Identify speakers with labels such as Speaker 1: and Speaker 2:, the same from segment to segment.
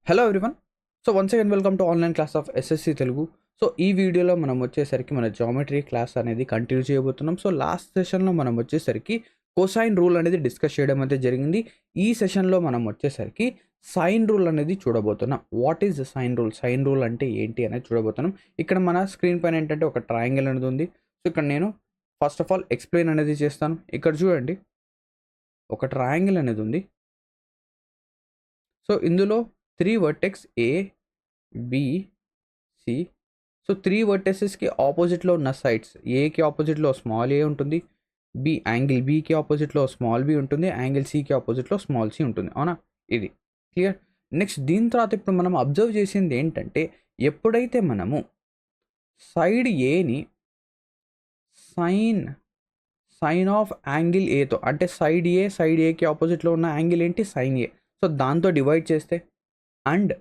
Speaker 1: Hello everyone. So once again welcome to online class of SSC Telugu. So ఈ వీడియోలో మనం వచ్చేసరికి మన జామెట్రీ క్లాస్ అనేది కంటిన్యూ చేయబోతున్నాం. సో లాస్ట్ సెషన్లో మనం వచ్చేసరికి కోసైన్ రూల్ అనేది డిస్కస్ చేయడం అయితే జరిగింది. ఈ సెషన్లో మనం వచ్చేసరికి సైన్ రూల్ అనేది చూడబోతున్నాం. What is sine rule, sine rule అంటే ఏంటి అనేది చూడబోతున్నాం. ఇక్కడ మన స్క్రీన్ పైన ఏంటంటే ఒక ట్రయాంగిల్ అనేది ఉంది. సో ఇక్కడ నేను ఫస్ట్ ఆఫ్ ఆల్ ఎక్స్ప్లెయిన్ అనేది చేస్తాను. ఇక్కడ చూడండి, ఒక ట్రయాంగిల్ అనేది ఉంది. సో ఇందులో 3 వర్టెక్స్ ఏ, బి, సి. సో 3 వర్టెసెస్కి ఆపోజిట్లో ఉన్న సైడ్స్, ఏకి ఆపోజిట్లో స్మాల్ ఏ ఉంటుంది, యాంగిల్ బీకి ఆపోజిట్లో స్మాల్ బి ఉంటుంది, యాంగిల్ సికి ఆపోజిట్లో స్మాల్ సి ఉంటుంది. అవునా, ఇది క్లియర్. నెక్స్ట్ దీని తర్వాత ఇప్పుడు మనం అబ్జర్వ్ చేసింది ఏంటంటే, ఎప్పుడైతే మనము సైడ్ ఏని సైన్ ఆఫ్ యాంగిల్ ఏతో, అంటే సైడ్ ఏకి ఆపోజిట్లో ఉన్న యాంగిల్ ఏంటి, సైన్ ఏ. సో దాంతో డివైడ్ చేస్తే, అండ్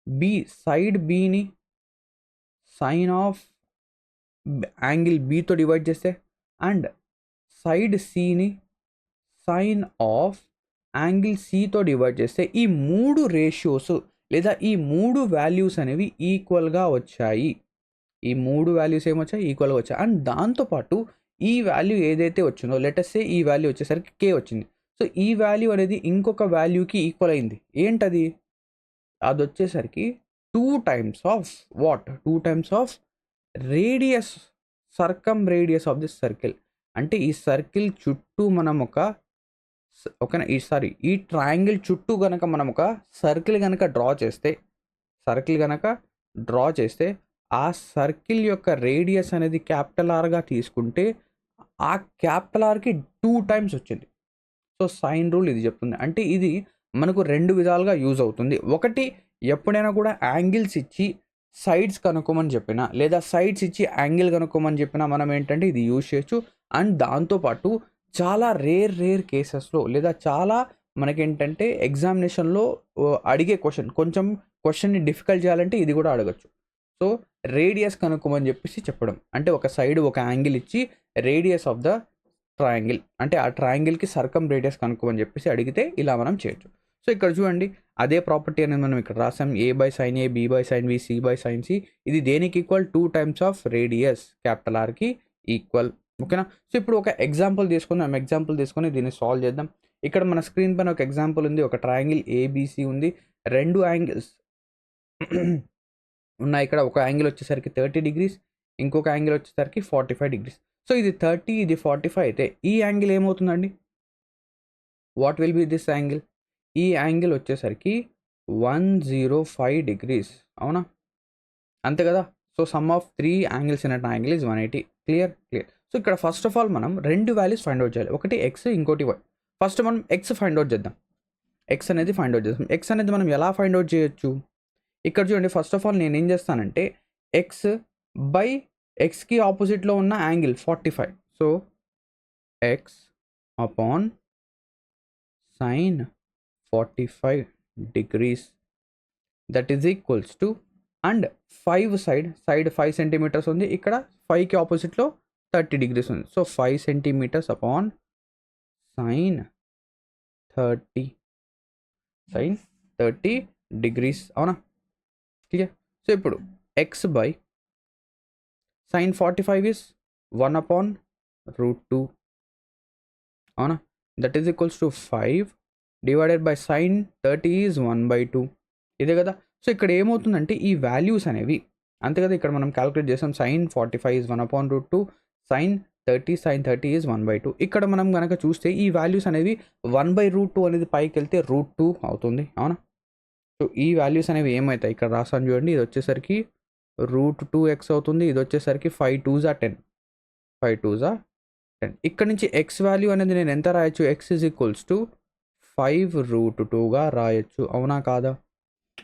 Speaker 1: బి సైడ్ బిని సైన్ ఆఫ్ యాంగిల్ బీతో డివైడ్ చేస్తే, అండ్ సైడ్ సిని సైన్ ఆఫ్ యాంగిల్ సితో డివైడ్ చేస్తే, ఈ 3 రేషియోస్ లేదా ఈ 3 వాల్యూస్ అనేవి ఈక్వల్గా వచ్చాయి. ఈ 3 వాల్యూస్ ఏమొచ్చాయి, ఈక్వల్గా వచ్చాయి. అండ్ దాంతోపాటు ఈ వాల్యూ ఏదైతే వచ్చిందో, లెటస్ సే ఈ వాల్యూ వచ్చేసరికి కే వచ్చింది. సో ఈ వాల్యూ అనేది ఇంకొక వాల్యూకి ఈక్వల్ అయింది. ఏంటది, అది వచ్చేసరికి 2 times of what, 2 times of radius, circumradius of this circle. అంటే ఈ సర్కిల్ చుట్టూ మనం ఈ ట్రయాంగిల్ చుట్టూ కనుక మనం ఒక సర్కిల్ కనుక డ్రా చేస్తే ఆ సర్కిల్ యొక్క రేడియస్ అనేది క్యాపిటల్ ఆర్గా తీసుకుంటే ఆ క్యాపిటల్ ఆర్కి 2 టైమ్స్ వచ్చింది. సో సైన్ రూల్ ఇది చెప్తుంది. అంటే ఇది మనకు 2 విధాలుగా యూజ్ అవుతుంది. ఒకటి, ఎప్పుడైనా కూడా యాంగిల్స్ ఇచ్చి సైడ్స్ కనుక్కోమని చెప్పినా, లేదా సైడ్స్ ఇచ్చి యాంగిల్ కనుక్కోమని చెప్పినా మనం ఏంటంటే ఇది యూజ్ చేయొచ్చు. అండ్ దాంతోపాటు చాలా రేర్ కేసెస్లో, లేదా చాలా మనకేంటంటే ఎగ్జామినేషన్లో అడిగే క్వశ్చన్ని డిఫికల్ట్ చేయాలంటే ఇది కూడా అడగచ్చు. సో రేడియస్ కనుక్కోమని చెప్పేసి చెప్పడం, అంటే ఒక సైడ్ ఒక యాంగిల్ ఇచ్చి రేడియస్ ఆఫ్ ద ట్రయాంగిల్, అంటే ఆ ట్రయాంగిల్కి సర్కమ్ రేడియస్ కనుక్కోమని చెప్పేసి అడిగితే ఇలా మనం చేయొచ్చు. సో ఇక్కడ చూడండి, అదే ప్రాపర్టీ అనేది మనం ఇక్కడ రాసాం. A by sine A, B by sine B, C by sine C. ఇది దేనికి equal, 2 times of radius capital ఆర్కి ఈక్వల్. ఓకేనా. సో ఇప్పుడు ఒక ఎగ్జాంపుల్ తీసుకొని దీన్ని సాల్వ్ చేద్దాం. ఇక్కడ మన స్క్రీన్ పైన ఒక ఎగ్జాంపుల్ ఉంది. ఒక ట్రయాంగిల్ ఏబిసి ఉంది. 2 యాంగిల్స్ ఉన్నాయి. ఇక్కడ ఒక యాంగిల్ వచ్చేసరికి 30 డిగ్రీస్, ఇంకొక యాంగిల్ వచ్చేసరికి 45 డిగ్రీస్. సో ఇది 30, ఇది 45 అయితే ఈ యాంగిల్ ఏమవుతుందండి, what will be this angle? ఈ యాంగిల్ వచ్చేసరికి 105 డిగ్రీస్. అవునా, అంతే కదా. So some of 3 angles in a triangle is 180. Clear. So ఇక్కడ ఫస్ట్ ఆఫ్ ఆల్ మనం 2 వాల్యూస్ ఫైండ్ అవుట్ చేయాలి. ఒకటి ఎక్స్, ఇంకోటి వై. ఫస్ట్ మనం ఎక్స్ ఫైండ్ అవుట్ చేద్దాం. ఎక్స్ అనేది మనం ఎలా ఫైండ్ అవుట్ చేయొచ్చు? ఇక్కడ చూడండి, ఫస్ట్ ఆఫ్ ఆల్ నేను ఏం చేస్తానంటే ఎక్స్ బై ఎక్స్కి ఆపోజిట్లో ఉన్న angle 45. So x upon sine 45 degrees, that is equals to, and 5 side 5 centimetres ఉంది. ఇక్కడ 5కి ఆపోజిట్లో 30 డిగ్రీస్ ఉంది. So 5 centimetres upon sine 30 degrees. అవునా, క్లియర్. సో ఇప్పుడు x by sine 45 is 1 upon √2. అవునా, that is equals to 5 divided by sine 30 is 1/2. ఇదే కదా. సో ఇక్కడ ఏమవుతుందంటే ఈ వాల్యూస్ అనేవి, అంతే కదా, ఇక్కడ మనం క్యాలిక్యులేట్ చేసాం. Sine 45 is 1 upon √2, sine 30 is 1/2. ఇక్కడ మనం కనుక చూస్తే ఈ వాల్యూస్ అనేవి 1/√2 అనేది పైకి వెళ్తే √2 అవుతుంది. అవునా. సో ఈ వాల్యూస్ అనేవి ఏమవుతాయి, ఇక్కడ రాసాను చూడండి. ఇది వచ్చేసరికి √2x అవుతుంది. ఇది వచ్చేసరికి 5 2s are 10. ఇక్కడ నుంచి ఎక్స్ వాల్యూ అనేది నేను ఎంత రాయొచ్చు, ఎక్స్ ఈజ్ ఈక్వల్స్ టు 5√2గా రాయొచ్చు. అవునా కాదా?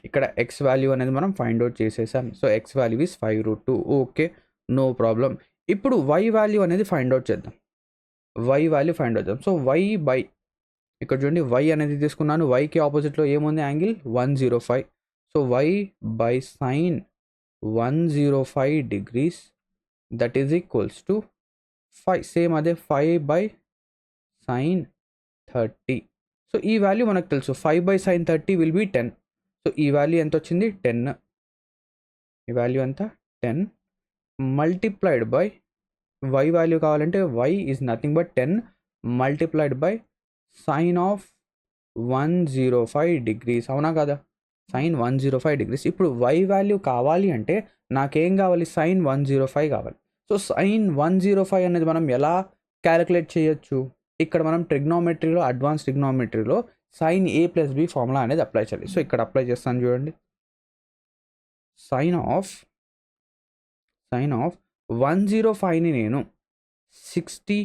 Speaker 1: ఇక్కడ ఎక్స్ వాల్యూ అనేది మనం ఫైండ్ అవుట్ చేసేసాం. So x value is 5√2. Okay, no problem. ఇప్పుడు వై వాల్యూ అనేది ఫైండ్ అవుట్ చేద్దాం. సో వై బై, ఇక్కడ చూడండి, వై అనేది తీసుకున్నాను. వైకి ఆపోజిట్లో ఏముంది, angle 105. So y by sine 105 degrees, that is equals to 5. Same అదే 5 బై సైన్ 30. సో ఈ వాల్యూ మనకు తెలుసు, 5 by sine 30 will be 10. So ఈ వాల్యూ ఎంత వచ్చింది 10, ఈ వాల్యూ ఎంత 10 మల్టిప్లైడ్ బై y వాల్యూ కావాలంటే y is nothing but 10 multiplied by sine of 105 degrees, అవునా కదా, సైన్ 105 డిగ్రీస్. ఇప్పుడు y వాల్యూ కావాలి అంటే నాకేం కావాలి, సైన్ 105 కావాలి. సో సైన్ 105 అనేది మనం ఎలా క్యాలిక్యులేట్ చేయొచ్చు, ఇక్కడ మనం ట్రిగ్నోమెట్రీలో, అడ్వాన్స్ ట్రిగ్నోమెట్రీలో sine a plus b formula అనేది అప్లై చేయాలి. సో ఇక్కడ అప్లై చేస్తాను చూడండి. సైన్ ఆఫ్ 105ని నేను 60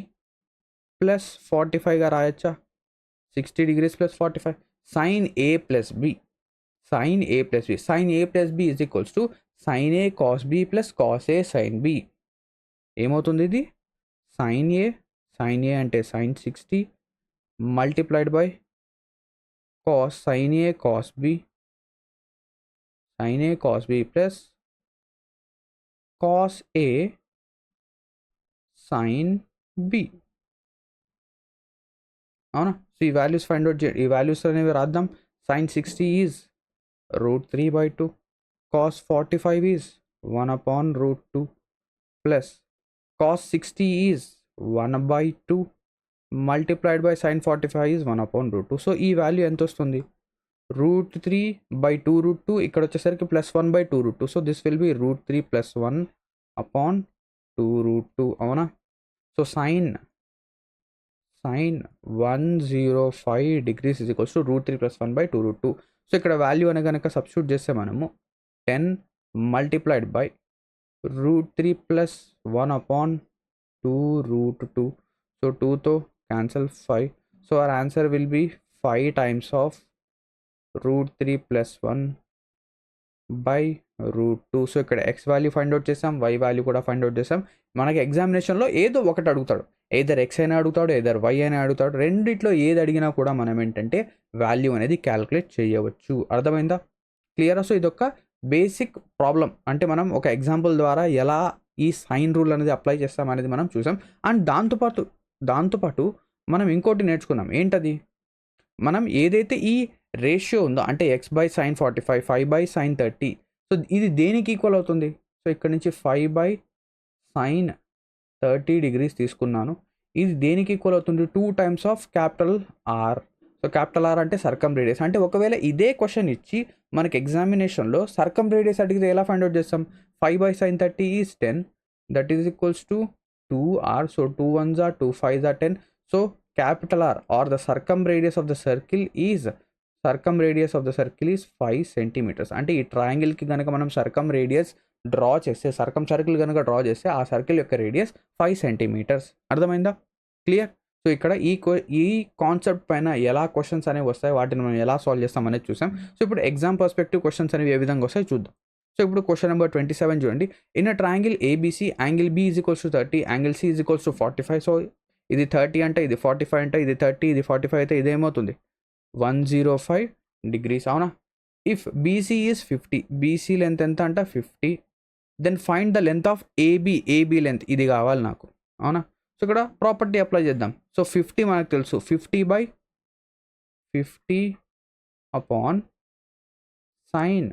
Speaker 1: ప్లస్ 45గా రాయొచ్చా, 60 degrees plus 45, sine a plus b, sine a plus b, sine a plus b is equals to sine a cos b plus cos a sine b. ఏమవుతుంది ఇది, sine a అంటే sine 60 multiplied by cos sine a cos b, sine a cos b plus cos a sine b, అవునా. So ఈ values find out చేయండి, ఈ values అనేవి రాద్దాం. Sine 60 is √3/2, cos 45 is 1/√2 plus cos 60 is 1/2 multiplied by sine 45 is 1/√2. So ఈ value ఎంత వస్తుంది, √3/2√2, ఇక్కడ వచ్చేసరికి plus 1/2√2. So this will be √3 plus 1/2√2, అవునా. So sine 105 degrees is equals to √3 plus 1/2√2. So ఇక్కడ వాల్యూ అని కనుక సబ్స్టిట్యూట్ చేస్తే మనము 10 మల్టిప్లైడ్ బై √3 ప్లస్ 1/2√2. సో 2తో cancel 5. So our answer will B 5 times of √3 plus 1/√2. So ఇక్కడ ఎక్స్ వాల్యూ ఫైండ్ అవుట్ చేసాం, y value కూడా ఫైండ్ అవుట్ చేసాం. మనకి ఎగ్జామినేషన్లో ఏదో ఒకటి అడుగుతాడు, ఏదర్ ఎక్స్ అయినా అడుగుతాడు, ఏదర్ వై అయినా అడుగుతాడు. రెండిట్లో ఏది అడిగినా కూడా మనం ఏంటంటే వాల్యూ అనేది క్యాలిక్యులేట్ చేయవచ్చు. అర్థమైందా, క్లియరా. సో ఇదొక బేసిక్ ప్రాబ్లం, అంటే మనం ఒక ఎగ్జాంపుల్ ద్వారా ఎలా ఈ సైన్ రూల్ అనేది అప్లై చేస్తాం అనేది మనం చూసాం. అండ్ దాంతోపాటు మనం ఇంకోటి నేర్చుకున్నాం, ఏంటది, మనం ఏదైతే ఈ రేషియో ఉందో అంటే x/sin 45, 5/sin 30, సో ఇది దేనికి ఈక్వల్ అవుతుంది. సో ఇక్కడ నుంచి 5/sin 30 డిగ్రీస్ తీసుకున్నాను, ఇది దేనికి ఈక్వల్ అవుతుంది, 2 times of capital R. So capital R అంటే సర్కమ్ రేడియస్. అంటే ఒకవేళ ఇదే క్వశ్చన్ ఇచ్చి మనకి ఎగ్జామినేషన్లో సర్కమ్ రేడియస్ అడిగితే ఎలా ఫైండ్ అవుట్ చేస్తాం, 5/sin 30 is 10, that is equals to 2R. So 2 1s are 2 5s are 10. So capital R or the circumradius of the circle is 5 centimeters. అంటే ఈ ట్రయాంగిల్కి కనుక మనం సర్కమ్ రేడియస్ డ్రా చేస్తే, సర్కమ్ సర్కిల్ కనుక డ్రా చేస్తే ఆ సర్కిల్ యొక్క రేడియస్ 5 సెంటీమీటర్స్. అర్థమైందా, క్లియర్. సో ఇక్కడ ఈ కాన్సెప్ట్ పైన ఎలా క్వశ్చన్స్ అనేవి వస్తాయి, వాటిని మనం ఎలా సాల్వ్ చేస్తాం అనేది చూసాం. సో ఇప్పుడు ఎగ్జామ్ పర్స్పెక్టివ్ క్వశ్చన్స్ అనేవి ఏ విధంగా వస్తాయి చూద్దాం. సో ఇప్పుడు క్వశ్చన్ నెంబర్ 27 చూడండి. In a triangle ABC angle B is equals to 30, angle C is equals to 45. So ఇది 30 అంటే ఇది 45 అంటే ఇది 30, ఇది 45 అయితే ఇదేమవుతుంది 105 డిగ్రీస్, అవునా. If BC is 50, BC length ఎంత అంట 50, then find the length of AB length, ఇది కావాలి నాకు, అవునా. సో ఇక్కడ ప్రాపర్టీ అప్లై చేద్దాం. సో 50 మనకు తెలుసు, 50/50 upon sine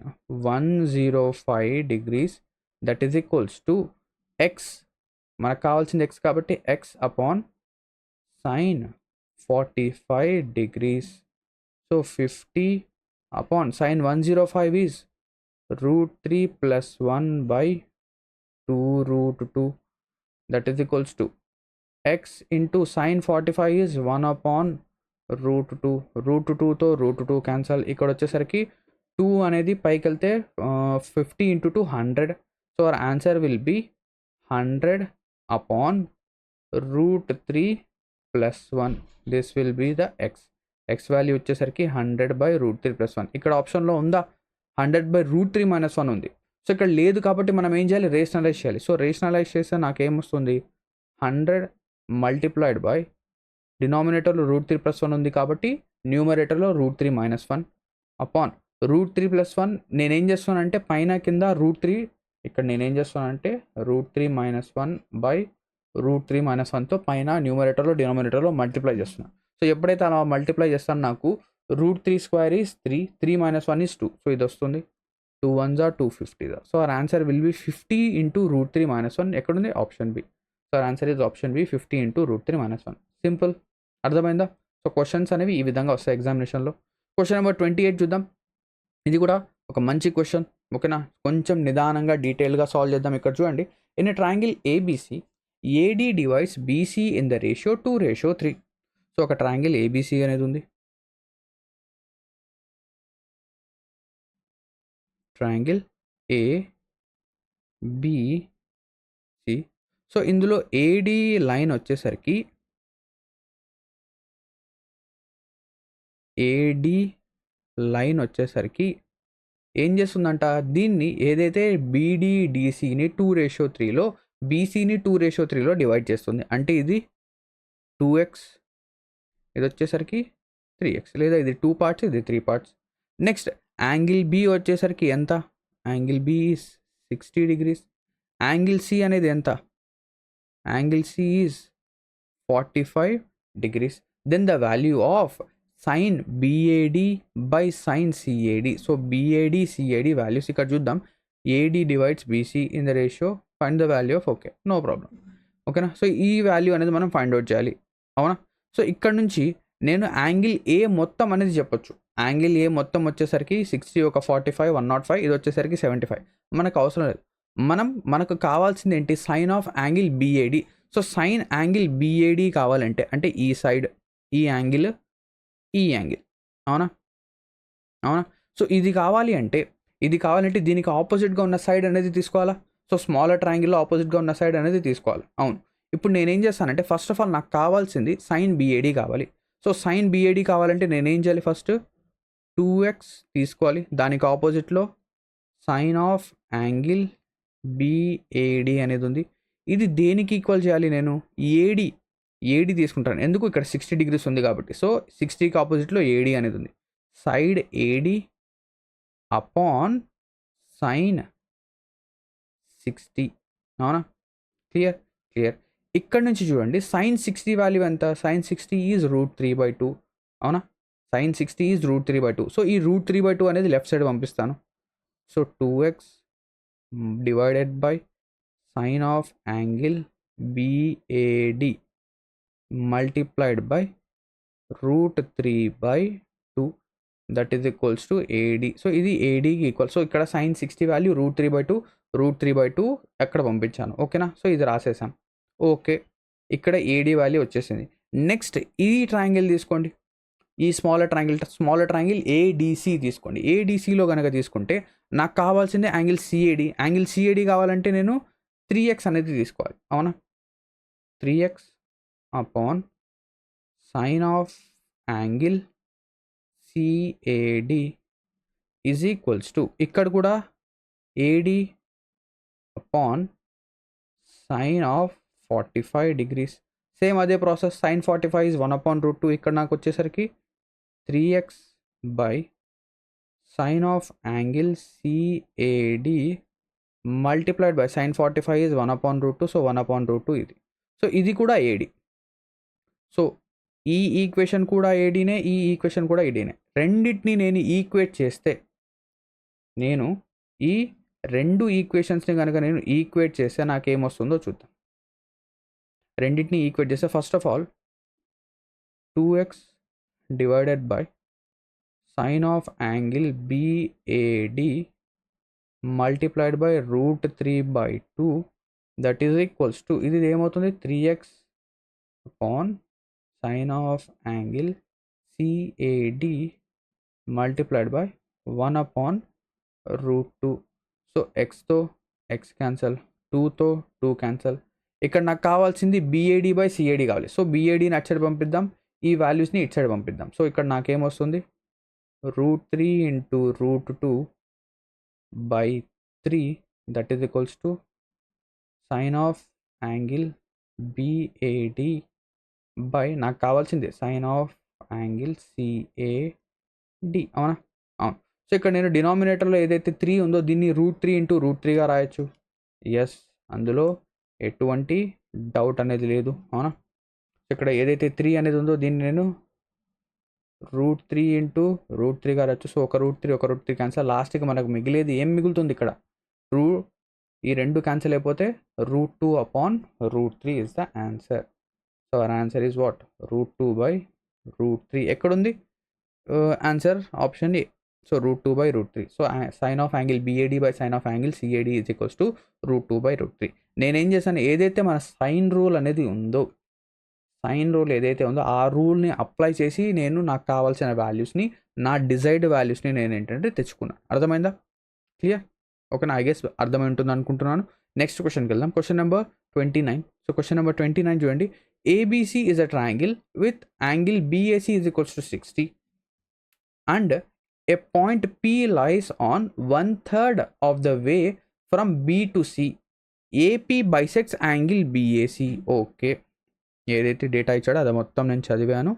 Speaker 1: 105 degrees that is equals to x, మనకు కావాల్సింది ఎక్స్ కాబట్టి x upon sine 45 degrees. So 50 upon sine 105 is √3 plus 1/2√2 that is equals to x into sine 45 is 1/√2. √2తో √2 క్యాన్సల్. ఇక్కడ వచ్చేసరికి 2 అనేది పైకి వెళ్తే 50 × 2 100. So our answer will B 100 upon √3 plus 1. This will be the X. X value వచ్చేసరికి 100/√3 plus 1. ఇక్కడ ఆప్షన్లో ఉందా 100/√3 మైనస్ 1 ఉంది. సో ఇక్కడ లేదు కాబట్టి మనం ఏం చేయాలి, రేషనలైజ్ చేయాలి. సో రేషనలైజ్ చేస్తే నాకేమొస్తుంది 100 మల్టిప్లైడ్ బై డినామినేటర్లో √3 ప్లస్ 1 ఉంది కాబట్టి న్యూమరేటర్లో √3 మైనస్ 1 అపాన్ √3 ప్లస్ 1. నేనేం చేస్తానంటే పైన కింద √3, ఇక్కడ నేనేం చేస్తానంటే √3 మైనస్ 1/√3 మైనస్ 1తో పైన న్యూమరేటర్లో డినామినేటర్లో మల్టిప్లై చేస్తున్నాను. సో ఎప్పుడైతే అలా మల్టిప్లై చేస్తాను నాకు root 3 square is 3, 3 minus 1 is 2. So ఇది వస్తుంది 2 1s are 250. So our answer will be 50 into root 3 minus 1. ఎక్కడుంది? Option B. So our answer is option B, 50 into root 3 minus 1. Simple. అర్థమైందా? So questions అనేవి ఈ విధంగా వస్తాయి ఎగ్జామినేషన్లో. క్వశ్చన్ నెంబర్ 28 చూద్దాం. ఇది కూడా ఒక మంచి క్వశ్చన్, ఓకేనా? కొంచెం నిదానంగా డీటెయిల్గా సాల్వ్ చేద్దాం. ఇక్కడ చూడండి, in a triangle ABC AD divides BC in the ratio 2:3. So ఒక ట్రయాంగిల్ ఏబిసి అనేది ఉంది. Triangle ABC. సో ఇందులో ఏడి లైన్ వచ్చేసరికి ఏం చేస్తుందంట, దీన్ని ఏదైతే బీడీడీసీని 2:3లో బీసీని 2:3లో డివైడ్ చేస్తుంది. అంటే ఇది 2x, ఇది వచ్చేసరికి 3x, లేదా ఇది 2 parts, ఇది 3 parts. నెక్స్ట్ యాంగిల్ బి వచ్చేసరికి ఎంత? Angle B is 60 degrees. Angle C అనేది ఎంత? Angle C is 45 degrees. Then the value of sine BAD by sine CAD. So BAD CAD values ఇక్కడ చూద్దాం. AD divides BC in the ratio, find the value of, okay, no problem, ఓకేనా? So ఈ value అనేది మనం find out చేయాలి, అవునా? So ఇక్కడ నుంచి నేను యాంగిల్ ఏ మొత్తం అనేది చెప్పొచ్చు. యాంగిల్ ఏ మొత్తం వచ్చేసరికి 60, ఒక 45, 105, ఇది వచ్చేసరికి 75. మనకు అవసరం లేదు. మనకు కావాల్సింది ఏంటి? Sine of angle BAD. So sine angle BAD కావాలంటే, అంటే ఈ సైడ్ ఈ యాంగిల్, ఈ యాంగిల్, అవునా? సో ఇది కావాలంటే దీనికి ఆపోజిట్గా ఉన్న సైడ్ అనేది తీసుకోవాలా? సో స్మాలర్ ట్రయాంగిల్లో ఆపోజిట్గా ఉన్న సైడ్ అనేది తీసుకోవాలి, అవును. ఇప్పుడు నేనేం చేస్తానంటే, ఫస్ట్ ఆఫ్ ఆల్ నాకు కావాల్సింది సైన్ బిఏడి కావాలి. సో సైన్ బిఏడి కావాలంటే నేనేం చేయాలి? ఫస్ట్ 2x తీసుకోవాలి, దానికి ఆపోజిట్లో సైన్ ఆఫ్ యాంగిల్ బిఏడి అనేది ఉంది. ఇది దేనికి ఈక్వల్ చేయాలి? నేను ఏడి తీసుకుంటాను. ఎందుకు? ఇక్కడ 60 degrees ఉంది కాబట్టి. సో 60కి ఆపోజిట్లో ఏడి అనేది ఉంది. సైడ్ ఏడి అపాన్ సైన్ 60, అవునా? క్లియర్. ఇక్కడ నుంచి చూడండి, సైన్ 60 వాల్యూ ఎంత? సైన్ 60 ఈజ్ √3/2, అవునా? Sign 60 is √3/2. సో ఈ √3/2 అనేది లెఫ్ట్ సైడ్ పంపిస్తాను. So 2x divided by sine of angle BAD multiplied by √3/2, that is equals to AD. So ఇది ఏడీకి ఈక్వల్. సో ఇక్కడ సైన్ 60 వాల్యూ √3/2 ఎక్కడ పంపించాను, ఓకేనా? సో ఇది రాసేసాం, ఓకే. ఇక్కడ ఏడి వాల్యూ వచ్చేసింది. నెక్స్ట్ ఈ ట్రయాంగిల్ తీసుకోండి, ఈ స్మాలర్ ట్రయాంగిల్ ఏడిసి తీసుకోండి. ఏడిసిలో కనుక తీసుకుంటే నాకు కావాల్సింది యాంగిల్ సిఏడి. యాంగిల్ సిఏడి కావాలంటే నేను 3x అనేది తీసుకోవాలి, అవునా? 3x upon sine of angle CAD is equals to, ఇక్కడ కూడా AD upon sine of 45 degrees. Same అదే ప్రాసెస్. Sine 45 is 1/√2. ఇక్కడ నాకు వచ్చేసరికి 3x by sine of angle CAD multiplied by sine 45 is 1/√2. So 1/√2 ఇది. సో ఇది కూడా ఏడి. సో ఈ ఈక్వేషన్ కూడా ఏడీనే, ఈ ఈక్వేషన్ కూడా ఏడీనే. రెండింటిని నేను ఈక్వేట్ చేస్తే, నేను ఈ రెండు ఈక్వేషన్స్ని కనుక నేను ఈక్వేట్ చేస్తే నాకేమొస్తుందో చూద్దాం. రెండింటిని ఈక్వేట్ చేస్తే, first of all 2x divided by sine of angle BAD multiplied by √3/2 that is equals to, ఇది ఏమవుతుంది? 3x upon sine of angle CAD multiplied by 1/√2. So ఎక్స్తో ఎక్స్ క్యాన్సల్, 2తో 2 క్యాన్సల్. ఇక్కడ నాకు కావాల్సింది బిఏడి బై సిఏడి కావాలి. So బిఏడిని అటు సైడ్ పంపిద్దాం, ఈ వాల్యూస్ని ఇటు సైడ్ పంపిద్దాం. సో ఇక్కడ నాకేమొస్తుంది? √3 into √2/3 that is equals to sine of angle BAD by, నాకు కావాల్సింది సైన్ ఆఫ్ యాంగిల్ సిఏడి, అవునా? అవును. సో ఇక్కడ నేను డినామినేటర్లో ఏదైతే 3 ఉందో దీన్ని √3 into √3గా రాయొచ్చు. ఎస్, అందులో ఎటువంటి డౌట్ అనేది లేదు, అవునా? ఇక్కడ ఏదైతే 3 అనేది ఉందో దీన్ని నేను √3 ఇంటూ √3గా రాయొచ్చు. సో ఒక √3 క్యాన్సల్. లాస్ట్‌కి మనకు మిగిలేది ఏం మిగులుతుంది ఇక్కడ? రూ ఈ 2 క్యాన్సల్ అయిపోతే √2/√3 is the answer. So our answer is what? √2/√3. ఎక్కడుంది answer? Option A. So √2/√3. So sine of angle BAD by sine of angle CAD is equals to √2/√3. నేనేం చేశాను, ఏదైతే మన సైన్ రూల్ అనేది ఉందో, సైన్ రూల్ ఏదైతే ఉందో ఆ రూల్ని అప్లై చేసి నేను నాకు కావాల్సిన వాల్యూస్ని, నా డిజైర్డ్ వాల్యూస్ని నేను ఏంటంటే తెచ్చుకున్నాను. అర్థమైందా? క్లియర్? ఓకేనా? ఐ గెస్ అర్థమై ఉంటుంది అనుకుంటున్నాను. నెక్స్ట్ క్వశ్చన్కి వెళ్దాం. Question number 29. So question number 29 చూడండి. ABC is a triangle with angle BAC is equals to 60 and a point P lies on 1/3 of the way from B to C. AP bisects angle BAC. Okay, ఏదైతే data ఇచ్చాడో అది మొత్తం నేను చదివాను.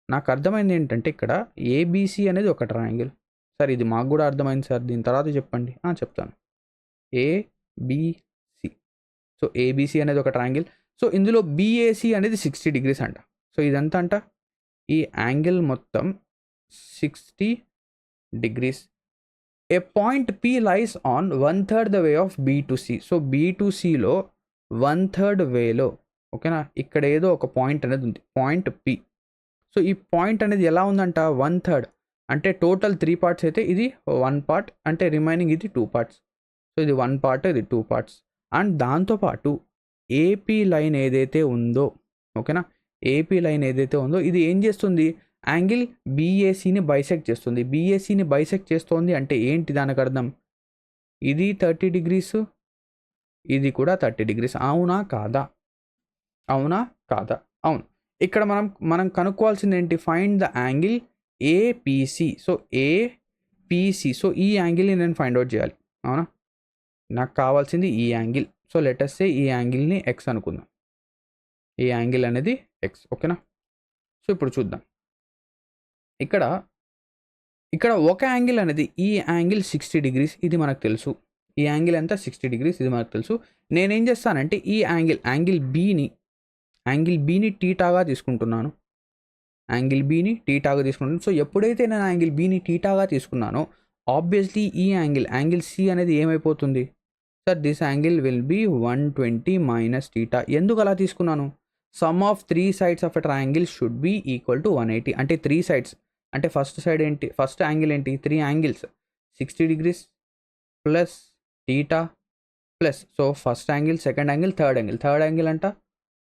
Speaker 1: నాకు అర్థమైంది ఏంటంటే ఇక్కడ ABC అనేది ఒక ట్రయాంగిల్. సార్ ఇది మాకు కూడా అర్థమైంది సార్, దీని తర్వాత చెప్పండి. చెప్తాను. ABC. సో ABC అనేది ఒక ట్రయాంగిల్. సో ఇందులో BAC అనేది 60 degrees అంట. సో ఇదంతా అంట ఈ యాంగిల్ మొత్తం 60 degrees. A point P lies on 1/3 the way of B to C. So B to Cలో 1/3 వేలో, ఓకేనా, ఇక్కడ ఏదో ఒక పాయింట్ అనేది ఉంది, పాయింట్ P. సో ఈ పాయింట్ అనేది ఎలా ఉందంట? 1/3 అంటే టోటల్ 3 పార్ట్స్ అయితే ఇది 1 పార్ట్, అంటే రిమైనింగ్ ఇది 2 పార్ట్స్. సో ఇది 1 పార్ట్, ఇది 2 పార్ట్స్. అండ్ దాంతోపాటు AP లైన్ ఏదైతే ఉందో, ఓకేనా, AP లైన్ ఏదైతే ఉందో ఇది ఏం చేస్తుంది? యాంగిల్ BACని బైసెక్ట్ చేస్తుంది. BACని బైసెక్ట్ చేస్తోంది అంటే ఏంటి దానికి అర్థం? ఇది 30 degrees, ఇది కూడా 30 degrees. అవునా కాదా? అవునా కాదా? అవును. ఇక్కడ మనం కనుక్కోవాల్సింది ఏంటి? Find the angle APC. So APC. So ఈ యాంగిల్ని నేను ఫైండ్ అవుట్ చేయాలి, అవునా? నాకు కావాల్సింది ఈ యాంగిల్. సో లెటస్ సే ఈ యాంగిల్ని X అనుకుందాం. ఈ యాంగిల్ అనేది X, ఓకేనా? సో ఇప్పుడు చూద్దాం. ఇక్కడ ఒక యాంగిల్ అనేది ఈ యాంగిల్ 60 degrees, ఇది మనకు తెలుసు. ఈ యాంగిల్ ఎంత? 60 degrees, ఇది మనకు తెలుసు. నేనేం చేస్తానంటే ఈ యాంగిల్ బీని టీటాగా తీసుకుంటున్నాను. యాంగిల్ బీని టీటాగా తీసుకుంటున్నాను. సో ఎప్పుడైతే నేను యాంగిల్ బీని టీటాగా తీసుకున్నానో ఆబ్వియస్లీ ఈ యాంగిల్ C అనేది ఏమైపోతుంది? Sir this angle will be 120 minus theta. ఎందుకు అలా తీసుకున్నాను? Sum of 3 sides of a triangle should be equal to 180. అంటే 3 sides అంటే ఫస్ట్ సైడ్ ఏంటి? ఫస్ట్ యాంగిల్ ఏంటి? 3 angles 60 degrees plus theta plus, so first angle, second angle, third angle అంట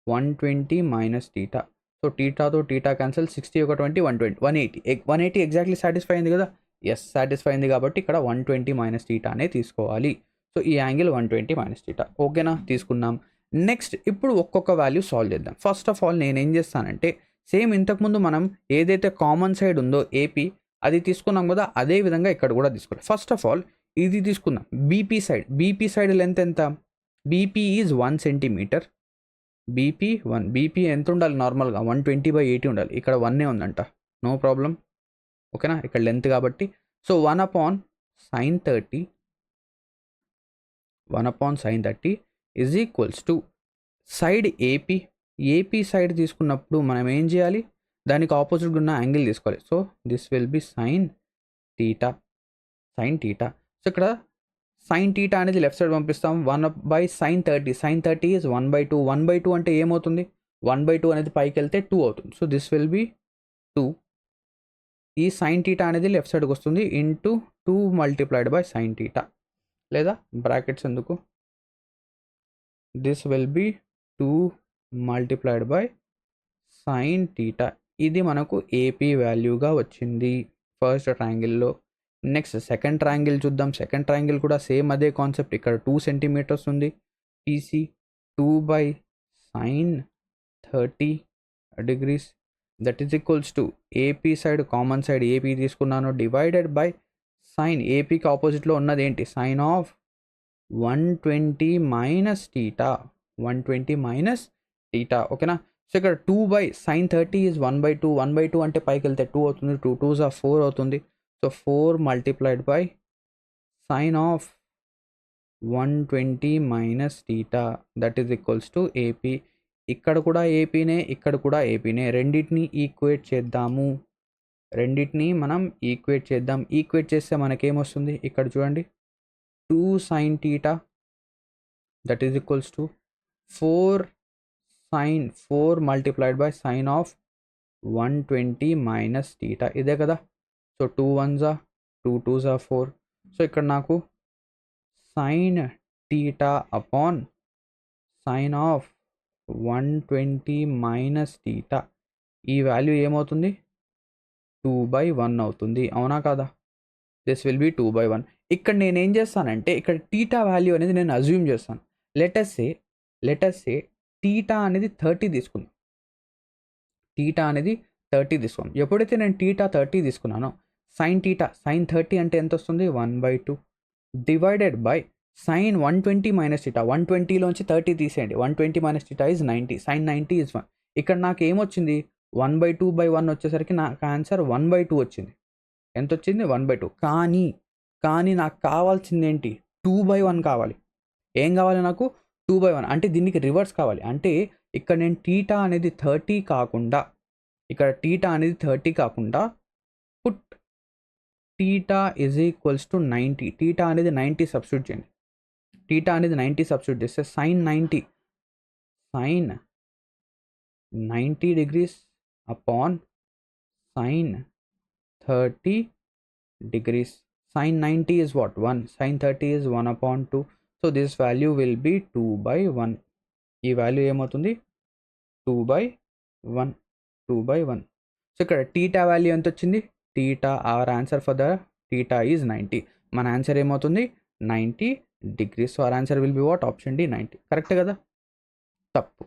Speaker 1: 120 minus theta. So టీటాతో theta cancel, 60 ఒక 20 120 180 exactly satisfy అయింది కదా? Yes, satisfy అయింది. కాబట్టి ఇక్కడ 120 మైనస్ టీటా అనే తీసుకోవాలి. సో ఈ యాంగిల్ 120 మైనస్ టీటా, ఓకేనా? తీసుకున్నాం. నెక్స్ట్ ఇప్పుడు ఒక్కొక్క వాల్యూ సాల్వ్ చేద్దాం. ఫస్ట్ ఆఫ్ ఆల్ నేనేం చేస్తానంటే సేమ్ ఇంతకుముందు మనం ఏదైతే కామన్ సైడ్ ఉందో AP అది తీసుకున్నాం కదా, అదే విధంగా ఇక్కడ కూడా తీసుకోవాలి. ఫస్ట్ ఆఫ్ ఆల్ ఇది తీసుకుందాం. బీపీ సైడ్ లెంత్ ఎంత? BP is 1 centimeter. BP ఎంత ఉండాలి? నార్మల్గా 120/80 ఉండాలి. ఇక్కడ 1 ఉందంట, నో ప్రాబ్లం, ఓకేనా? ఇక్కడ లెంత్ కాబట్టి so 1/sin30 is equals to side AP side తీసుకున్నప్పుడు మనం ఏం చేయాలి? దానికి ఆపోజిట్గా ఉన్న యాంగిల్ తీసుకోవాలి. So this will B sine theta. So ఇక్కడ సైన్ టీటా అనేది లెఫ్ట్ సైడ్ పంపిస్తాం. 1/sin30 is 1/2. 1/2 అంటే ఏమవుతుంది? 1/2 అనేది పైకి వెళ్తే 2 అవుతుంది. So this will B 2. ఈ సైన్ టీటా అనేది లెఫ్ట్ సైడ్కి వస్తుంది into 2 multiplied by sine theta, లేదా బ్రాకెట్స్ ఎందుకు? This will B 2 multiplied by sine theta. ఇది మనకు AP వాల్యూగా వచ్చింది ఫస్ట్ ట్రయాంగిల్లో. నెక్స్ట్ సెకండ్ ట్రయాంగిల్ చూద్దాం. సెకండ్ ట్రయాంగిల్ కూడా సేమ్ అదే కాన్సెప్ట్. ఇక్కడ 2 centimeters ఉంది. PC 2/sin30 degrees that is equals to AP side, common side AP తీసుకున్నాను, డివైడెడ్ బై సైన్. APకి ఆపోజిట్లో ఉన్నది ఏంటి? Sine of 120 minus theta. 120 minus theta, ఓకేనా? సో ఇక్కడ 2/sin30 ఈజ్ 1/2. 1/2 అంటే పైకి వెళ్తే 2 అవుతుంది. 2 2s are 4 అవుతుంది. So 4 multiplied by sine of 120 minus theta that is equals to AP. ఇక్కడ కూడా APనే, ఇక్కడ కూడా APనే, రెండింటిని ఈక్వేట్ చేద్దాము. రెండింటిని మనం ఈక్వేట్ చేద్దాం. ఈక్వేట్ చేస్తే మనకేమొస్తుంది ఇక్కడ చూడండి 2 sin theta that is equals to 4 multiplied by sin of 120 minus theta ఇదే కదా. So 2 1s are 2 2s are 4. So ఇక్కడ నాకు sin theta upon sin of 120 minus theta ఈ వాల్యూ ఏమవుతుంది 2/1 అవుతుంది. అవునా కాదా? This will B 2/1. ఇక్కడ నేనేం చేస్తానంటే ఇక్కడ టీటా వాల్యూ అనేది నేను అజ్యూమ్ చేస్తాను. లెటస్ సే టీటా అనేది 30 తీసుకుందాం. టీటా అనేది 30 తీసుకుందాం. ఎప్పుడైతే నేను టీటా 30 తీసుకున్నానో sin 30 అంటే ఎంత వస్తుంది 1/2 divided by sin 120 minus theta 120లోంచి 30 తీసేయండి. 120 minus theta is 90. sin 90 is 1. ఇక్కడ నాకు ఏమొచ్చింది 1/2/1 వచ్చేసరికి నాకు ఆన్సర్ 1/2 వచ్చింది. ఎంత వచ్చింది 1/2. కానీ నాకు కావాల్సింది ఏంటి 2/1 కావాలి. ఏం కావాలి నాకు 2/1 అంటే దీనికి రివర్స్ కావాలి. అంటే ఇక్కడ నేను టీటా అనేది 30 కాకుండా put theta is equals to 90. Theta అనేది 90 సబ్స్టిట్యూట్ చేయండి. టీటా అనేది 90 సబ్స్టిట్యూట్ చేస్తే sin 90 degrees upon sin 30 degrees. sin 90 is what 1. sin 30 is 1/2. so this value will be 2/1. ఈ వాల్యూ ఏమవుతుంది 2/1. సో ఇక్కడ టీటా వాల్యూ ఎంత వచ్చింది theta our answer for the theta is 90. మన ఆన్సర్ ఏమవుతుంది 90 degrees. So our answer will be what option D 90. Correct కదా? తప్పు.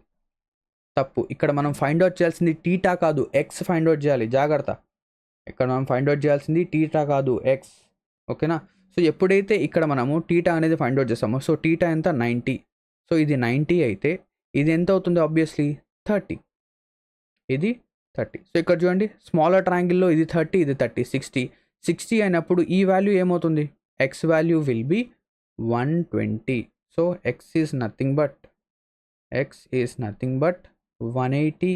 Speaker 1: ఇక్కడ మనం ఫైండ్ అవుట్ చేయాల్సింది టీటా కాదు ఎక్స్ ఫైండ్ అవుట్ చేయాలి. జాగ్రత్త. ఇక్కడ మనం ఫైండ్ అవుట్ చేయాల్సింది టీటా కాదు ఎక్స్. ఓకేనా? సో ఎప్పుడైతే ఇక్కడ మనము టీటా అనేది ఫైండ్ అవుట్ చేస్తామో సో టీటా ఎంత 90. సో ఇది 90 అయితే ఇది ఎంత అవుతుంది ఆబ్వియస్లీ 30. ఇది 30. సో ఇక్కడ చూడండి స్మాలర్ ట్రయాంగిల్లో ఇది 30 ఇది 30 60 అయినప్పుడు ఈ వాల్యూ ఏమవుతుంది x value will be 120. So x is nothing but 180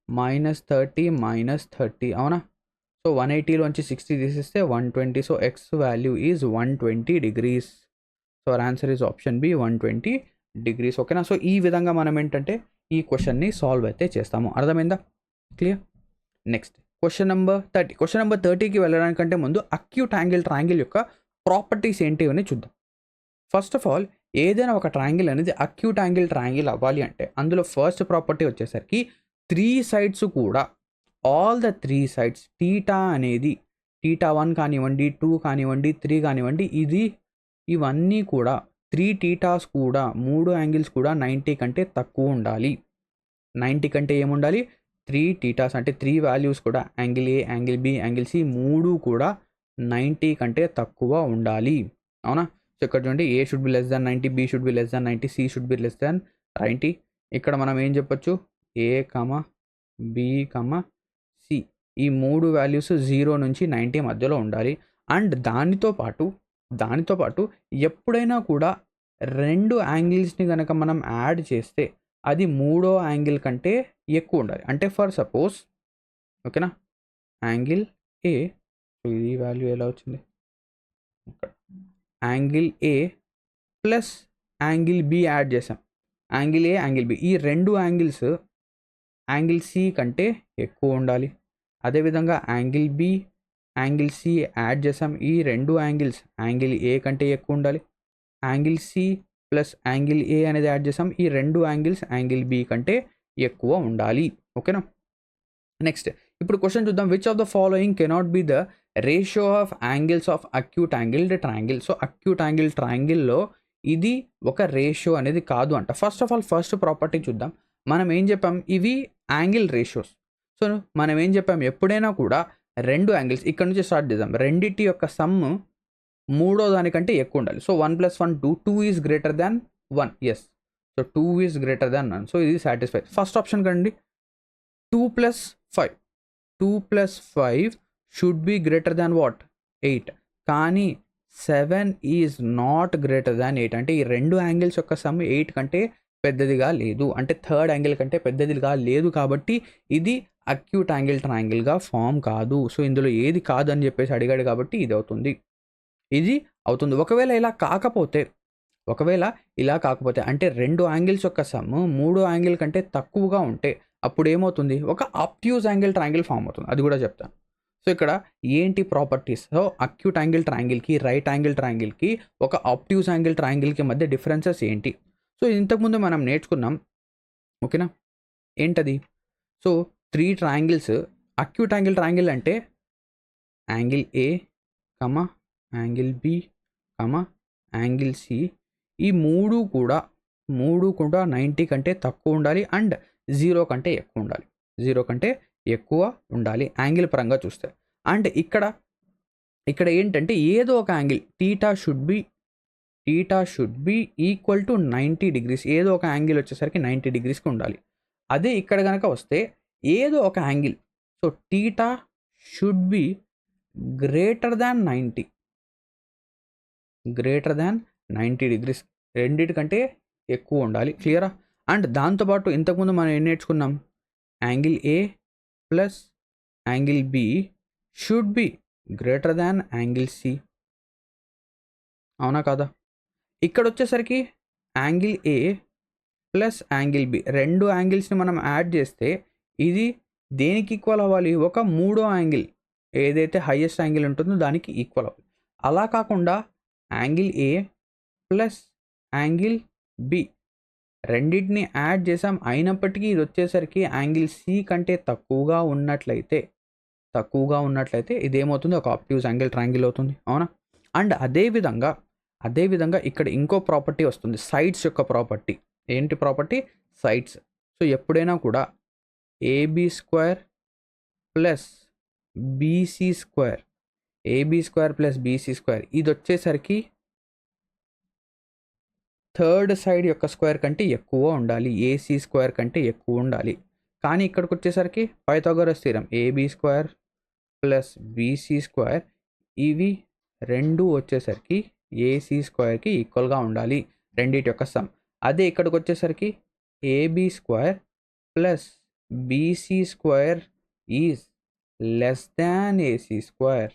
Speaker 1: minus 30 minus 30. అవునా? సో 180లోంచి 60 తీసేస్తే 120. So x value is 120 degrees. So our answer is option B 120 degrees. ఓకేనా? సో ఈ విధంగా మనం ఏంటంటే ఈ క్వశ్చన్ని సాల్వ్ అయితే చేస్తాము. అర్థమైందా? Clear? Next question number 30. Question number 30కి వెళ్ళడానికంటే ముందు అక్యూట్ యాంగిల్ ట్రయాంగిల్ యొక్క ప్రాపర్టీస్ ఏంటి అని చూద్దాం. ఫస్ట్ ఆఫ్ ఆల్ ఏదైనా ఒక ట్రయాంగిల్ అనేది అక్యూట్ యాంగిల్ ట్రయాంగిల్ అవ్వాలి అంటే అందులో ఫస్ట్ ప్రాపర్టీ వచ్చేసరికి 3 sides కూడా ఆల్ ద 3 sides టీటా అనేది టీటా 1 కానివ్వండి 2 కానివ్వండి 3 కానివ్వండి ఇవన్నీ కూడా 3 టీటాస్ కూడా 3 యాంగిల్స్ కూడా 90 కంటే తక్కువ ఉండాలి. 90 కంటే ఏముండాలి 3 టీటాస్ అంటే 3 వాల్యూస్ కూడా angle A angle B angle C 3 కూడా 90 కంటే తక్కువ ఉండాలి. అవునా? సో ఇక్కడ చూడండి A should be less than 90, B should be less than 90, C should be less than 90. ఇక్కడ మనం ఏం చెప్పొచ్చు ఏ బి సి ఈ 3 వాల్యూస్ 0 నుంచి 90 మధ్యలో ఉండాలి. అండ్ దానితో పాటు ఎప్పుడైనా కూడా 2 యాంగిల్స్ని కనుక మనం యాడ్ చేస్తే అది 3వ యాంగిల్ కంటే ఎక్కువ ఉండాలి. అంటే ఫర్ సపోజ్ ఓకేనా యాంగిల్ ఏ ఈ వాల్యూ ఎలా వచ్చింది angle A plus angle B add చేసాం. యాంగిల్ ఏ యాంగిల్ బి ఈ 2 యాంగిల్స్ యాంగిల్ సి కంటే ఎక్కువ ఉండాలి. అదేవిధంగా angle B angle C add చేసాం. ఈ 2 యాంగిల్స్ యాంగిల్ ఏ కంటే ఎక్కువ ఉండాలి. Angle C plus angle A అనేది యాడ్ చేసాం. ఈ 2 యాంగిల్స్ యాంగిల్ బి కంటే ఎక్కువ ఉండాలి. ఓకేనా? నెక్స్ట్ ఇప్పుడు క్వశ్చన్ చూద్దాం. Which of the following cannot be the ratio of angles of acute angled triangle. So acute angle ట్రయాంగిల్లో ఇది ఒక రేషియో అనేది కాదు అంట. First of all first property చూద్దాం. మనం ఏం చెప్పాం ఇవి యాంగిల్ రేషియోస్. సో మనం ఏం చెప్పాం ఎప్పుడైనా కూడా 2 యాంగిల్స్ ఇక్కడ నుంచి స్టార్ట్ చేద్దాం. రెండిటి యొక్క సమ్ 3వ దానికంటే ఎక్కువ ఉండాలి. సో 1 + 1 2 ఈజ్ గ్రేటర్ దాన్ 1. ఎస్. సో 2 ఈజ్ గ్రేటర్ దాన్ 1. సో ఇది సాటిస్ఫై. ఫస్ట్ ఆప్షన్ కండి 2 + 5 should be greater than what 8. కానీ 7 ఈజ్ నాట్ గ్రేటర్ దాన్ 8. అంటే ఈ 2 యాంగిల్స్ యొక్క సమ్ 8 కంటే పెద్దదిగా లేదు, అంటే థర్డ్ యాంగిల్ కంటే పెద్దదిగా లేదు కాబట్టి ఇది అక్యూట్ యాంగిల్ ట్రయాంగిల్గా ఫామ్ కాదు. సో ఇందులో ఏది కాదు అని చెప్పేసి అడిగాడు కాబట్టి ఇది అవుతుంది, ఇది అవుతుంది. ఒకవేళ ఇలా కాకపోతే అంటే రెండు యాంగిల్స్ యొక్క సమ్ మూడో యాంగిల్ కంటే తక్కువగా ఉంటే అప్పుడు ఏమవుతుంది, ఒక అబ్ట్యూజ్ యాంగిల్ ట్రయాంగిల్ ఫామ్ అవుతుంది, అది కూడా చెప్తాను. సో ఇక్కడ ఏంటి ప్రాపర్టీస్, సో అక్యూట్ యాంగిల్ ట్రయాంగిల్కి రైట్ యాంగిల్ ట్రయాంగిల్కి ఒక అబ్ట్యూజ్ యాంగిల్ ట్రయాంగిల్కి మధ్య డిఫరెన్సెస్ ఏంటి. సో ఇంతకుముందు మనం నేర్చుకున్నాం, ఓకేనా, ఏంటది. So 3 triangles, acute angle triangle అంటే angle A comma angle B comma angle C, ఈ మూడు కూడా 90 కంటే తక్కువ ఉండాలి అండ్ 0 కంటే ఎక్కువ ఉండాలి, 0 కంటే ఎక్కువ ఉండాలి యాంగిల్ పరంగా చూస్తే. అండ్ ఇక్కడ ఏంటంటే ఏదో ఒక angle theta should be equal to 90 degrees, ఏదో ఒక యాంగిల్ వచ్చేసరికి 90 degreesకి ఉండాలి. అదే ఇక్కడ కనుక వస్తే ఏదో ఒక యాంగిల్, so theta should be greater than 90 degrees, రెండిటికంటే ఎక్కువ ఉండాలి. క్లియరా. అండ్ దాంతోపాటు ఇంతకుముందు మనం ఏం నేర్చుకున్నాం, angle A plus angle B should be greater than angle C, అవునా కాదా. ఇక్కడ వచ్చేసరికి angle A plus angle B, రెండు యాంగిల్స్ని మనం యాడ్ చేస్తే ఇది దేనికి ఈక్వల్ అవ్వాలి, ఒక మూడో యాంగిల్ ఏదైతే హైయెస్ట్ యాంగిల్ ఉంటుందో దానికి ఈక్వల్ అవ్వాలి. అలా కాకుండా angle A plus angle B రెండింటిని యాడ్ చేసాం, అయినప్పటికీ ఇది వచ్చేసరికి యాంగిల్ సి కంటే తక్కువగా ఉన్నట్లయితే ఇదేమవుతుంది, ఒక ఆబ్ట్యూజ్ యాంగిల్ ట్రయాంగిల్ అవుతుంది, అవునా. అండ్ అదేవిధంగా ఇక్కడ ఇంకో ప్రాపర్టీ వస్తుంది, సైడ్స్ యొక్క ప్రాపర్టీ. ఏంటి ప్రాపర్టీ, సైడ్స్. సో ఎప్పుడైనా కూడా AB square plus BC square ఇది వచ్చేసరికి థర్డ్ సైడ్ యొక్క స్క్వేర్ కంటే ఎక్కువ ఉండాలి, ఏసీ స్క్వేర్ కంటే ఎక్కువ ఉండాలి. కానీ ఇక్కడికి వచ్చేసరికి Pythagoras theorem AB square plus BC square ఇవి రెండు వచ్చేసరికి ఏసీ స్క్వేర్కి ఈక్వల్గా ఉండాలి, రెండింటి యొక్క సమ్. అదే ఇక్కడికి వచ్చేసరికి AB square plus BC square is less than AC square,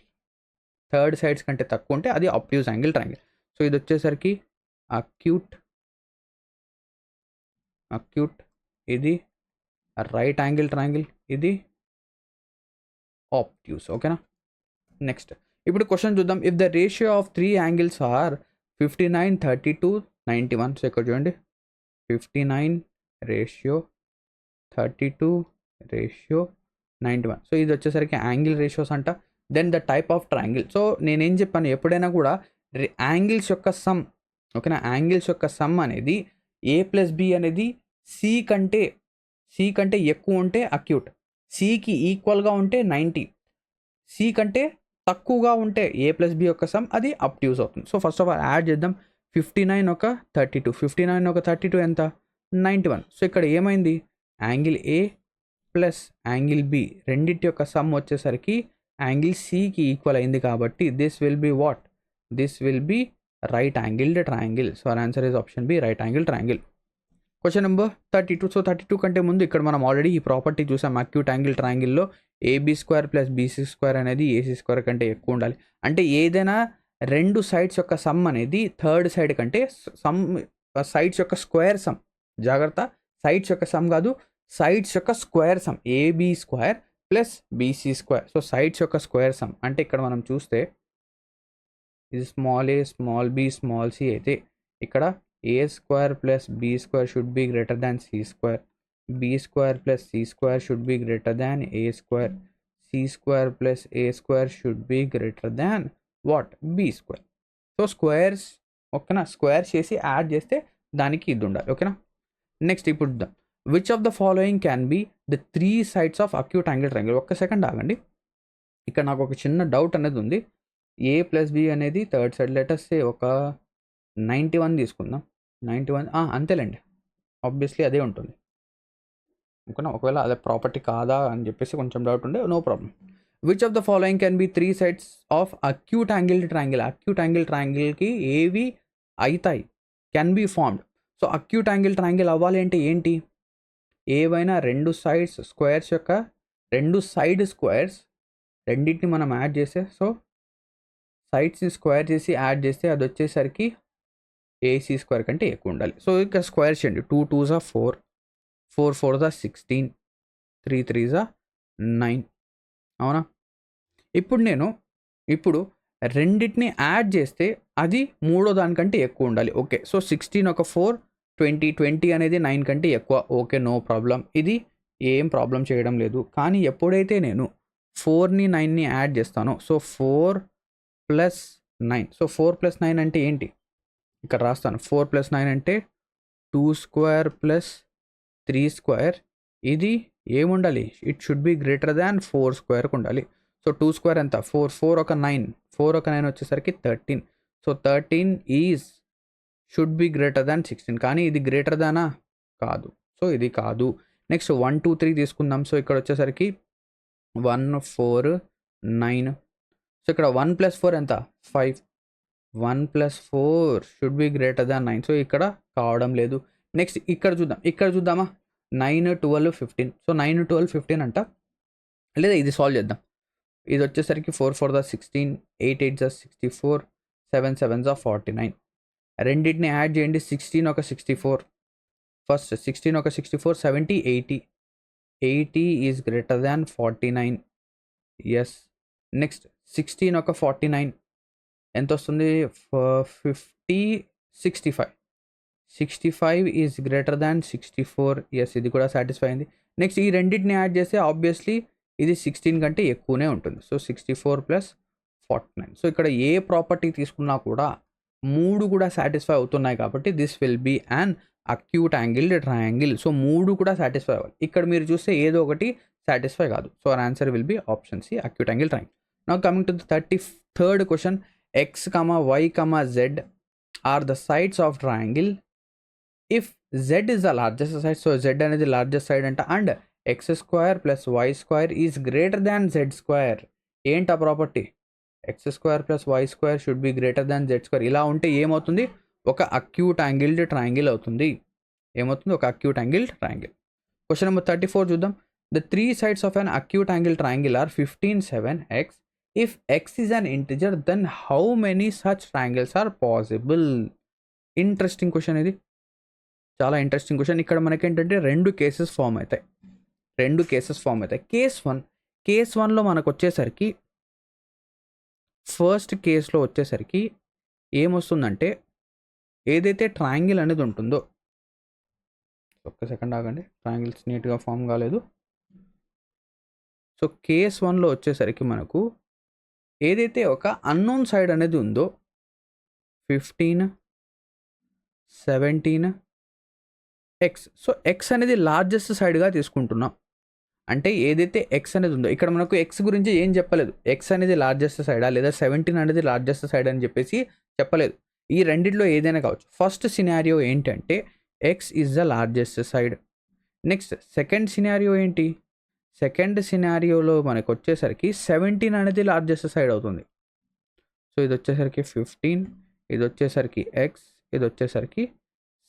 Speaker 1: third sides కంటే తక్కువ ఉంటే అది ఆబ్ట్యూజ్ యాంగిల్ ట్రయాంగిల్. సో ఇది వచ్చేసరికి అక్యూట్, ఇది రైట్ యాంగిల్ ట్రయాంగిల్, ఇది ఆబ్ట్యూస్, ఓకేనా. నెక్స్ట్ ఇప్పుడు క్వశ్చన్ చూద్దాం. If the ratio of 3 angles are 59, 32, 91. So ఇక్కడ చూడండి 59:32:91. సో ఇది వచ్చేసరికి యాంగిల్ రేషియోస్ అంట. Then the type of triangle. So నేనేం చెప్పాను, ఎప్పుడైనా కూడా యాంగిల్స్ యొక్క సమ్, ఓకేనా, యాంగిల్స్ యొక్క సమ్ అనేది ఏ ప్లస్ బి అనేది సి కంటే ఎక్కువ ఉంటే అక్యూట్, సికి ఈక్వల్గా ఉంటే 90, సి కంటే తక్కువగా ఉంటే ఏ ప్లస్ బి యొక్క సమ్ అది అబ్ట్యూజ్ అవుతుంది. So first of all add చేద్దాం, 59:32 ఎంత, 91. సో ఇక్కడ ఏమైంది, angle A plus angle B రెండింటి యొక్క సమ్ వచ్చేసరికి యాంగిల్ సికి ఈక్వల్ అయింది కాబట్టి this will be right angled triangle. So our answer is option B, right angle triangle. Question number 32. So 32 కంటే ముందు ఇక్కడ మనం ఆల్రెడీ ఈ ప్రాపర్టీ చూసాం, అక్యూట్ యాంగిల్ ట్రయాంగిల్లో AB square plus BC square అనేది ఏసీ స్క్వేర్ కంటే ఎక్కువ ఉండాలి. అంటే ఏదైనా రెండు సైడ్స్ యొక్క సమ్ అనేది థర్డ్ సైడ్ కంటే సైడ్స్ యొక్క స్క్వేర్ సమ్, జాగ్రత్త, సైడ్స్ యొక్క సమ్ కాదు, సైడ్స్ యొక్క square sum, AB square plus BC square. So sides యొక్క స్క్వేర్ సమ్ అంటే ఇక్కడ మనం చూస్తే ఇది small A small B small C అయితే ఇక్కడ A square plus B square should be greater than C square, B square plus C square should be greater than A square, C square plus A square should be greater than what, B square. So squares, ఓకేనా, square చేసి add చేస్తే దానికి ఇది ఉండాలి, ఓకేనా. Next ఇప్పుడు which of the following can be the 3 sides of acute angle triangle. ఒక్క second ఆగండి, ఇక్కడ నాకు ఒక చిన్న డౌట్ అనేది ఉంది. ఏ ప్లస్ బి అనేది థర్డ్ సైడ్, లెటర్స్ ఒక 91 తీసుకుందాం, 91 అంతేలేండి, ఆబ్వియస్లీ అదే ఉంటుంది, ఓకేనా. ఒకవేళ అదే ప్రాపర్టీ కాదా అని చెప్పేసి కొంచెం డౌట్ ఉండే, no problem. Which of the following can be 3 sides of acute angle triangle. Acute angle ట్రయాంగిల్కి ఏవి అవుతాయి, can be formed. So acute angle triangle అవ్వాలి అంటే ఏంటి, ఏవైనా రెండు సైడ్స్ స్క్వేర్స్ యొక్క రెండు సైడ్ స్క్వేర్స్ రెండింటిని మనం యాడ్ చేస్తే, సో సైడ్స్ని స్క్వేర్ చేసి యాడ్ చేస్తే అది వచ్చేసరికి ఏసీ స్క్వేర్ కంటే ఎక్కువ ఉండాలి. సో ఇక స్క్వేర్ చేయండి. 2 2s are 4, 4 4s are 16, 3 3s are 9. అవునా? ఇప్పుడు రెండింటిని యాడ్ చేస్తే అది మూడో దానికంటే ఎక్కువ ఉండాలి. ఓకే, సో 16 ఒక 4, 20 20 అనేది 9 కంటే ఎక్కువ. ఓకే, నో ప్రాబ్లం, ఇది ఏం ప్రాబ్లం చేయడం లేదు. కానీ ఎప్పుడైతే నేను 4ని 9ని యాడ్ చేస్తానో, సో 4 + 9, సో 4 + 9 అంటే ఏంటి, ఇక్కడ రాస్తాను. 4 + 9 అంటే 2² + 3². ఇది ఏముండాలి, ఇట్ షుడ్ బి గ్రేటర్ దాన్ 4² ఉండాలి. సో 2² ఎంత, 4 4 ఒక 9, 4 ఒక 9 వచ్చేసరికి 13. So 13 is should be greater దాన్ 16. కానీ ఇది గ్రేటర్ దానా, కాదు. సో ఇది కాదు. నెక్స్ట్ 1 2 3 తీసుకుందాం. సో ఇక్కడ వచ్చేసరికి 1 4 9. సో ఇక్కడ 1 + 4 ఎంత, 5. 1 + 4 should be greater than 9. So ఇక్కడ కావడం లేదు. నెక్స్ట్ ఇక్కడ చూద్దామా, 9 12 15. సో 9 12 15 అంట. లేదా ఇది సాల్వ్ చేద్దాం. ఇది వచ్చేసరికి 4 4 16, 8 8 64, 7 7 49. రెండింటిని యాడ్ చేయండి. 16 ఒక 64, ఫస్ట్ 16 ఒక 64, 70 80. 80 is greater than 49. Yes. Next 16 ఒక 49 ఎంత వస్తుంది, 50 65. 65 ఈజ్ గ్రేటర్ దాన్ 64. ఎస్, ఇది కూడా సాటిస్ఫై అయింది. నెక్స్ట్ ఈ రెండింటిని యాడ్ చేస్తే ఆబ్వియస్లీ ఇది 16 కంటే ఎక్కువనే ఉంటుంది. సో 64 + 49. సో ఇక్కడ ఏ ప్రాపర్టీ తీసుకున్నా కూడా మూడు కూడా సాటిస్ఫై అవుతున్నాయి కాబట్టి this will be an acute angled triangle. So మూడు కూడా సాటిస్ఫై అవ్వాలి. ఇక్కడ మీరు చూస్తే ఏదో ఒకటి సాటిస్ఫై కాదు. So our answer will be option C, acute angle triangle. Now coming to the 33rd question. x, y, z are the sides of triangle if z is the largest side. So z అనేది largest side అంట. And x² + y² is greater than z². ఏంటి ఆ property, x² + y² should be greater than z². ఇలా ఉంటే ఏమవుతుంది, ఒక acute angled triangle అవుతుంది. ఏమవుతుంది, ఒక acute angled triangle. Question number 34 చూద్దాం. The 3 sides of an acute angle triangle are 15 7 x. If x is an integer, then how many such triangles are possible? Interesting question, ఇది చాలా interesting question. ఇక్కడ మనకేంటంటే రెండు cases form అవుతాయి. Case 1లో మనకు వచ్చేసరికి, first కేసులో వచ్చేసరికి ఏమొస్తుందంటే, ఏదైతే ట్రయాంగిల్ అనేది ఉంటుందో, ఒక్క సెకండ్ ఆగండి, ట్రయాంగిల్స్ నీట్గా ఫామ్ కాలేదు. సో కేస్ 1లో వచ్చేసరికి మనకు ఏదైతే ఒక అన్నోన్ సైడ్ అనేది ఉందో, 15 17 x. సో x అనేది లార్జెస్ట్ సైడ్గా తీసుకుంటున్నాం. అంటే ఏదైతే x అనేది ఉందో, ఇక్కడ మనకు x గురించి ఏం చెప్పలేదు. x అనేది లార్జెస్ట్ సైడా లేదా 17 అనేది లార్జెస్ట్ సైడ్ అని చెప్పేసి చెప్పలేదు. ఈ రెండిట్లో ఏదైనా కావచ్చు. ఫస్ట్ సినారియో ఏంటంటే x is the largest side. Next second scenario ఏంటి, సెకండ్ సినారియోలో మనకు వచ్చేసరికి 17 అనేది లార్జెస్ట్ సైడ్ అవుతుంది. సో ఇది వచ్చేసరికి 15, ఇది వచ్చేసరికి x, ఇది వచ్చేసరికి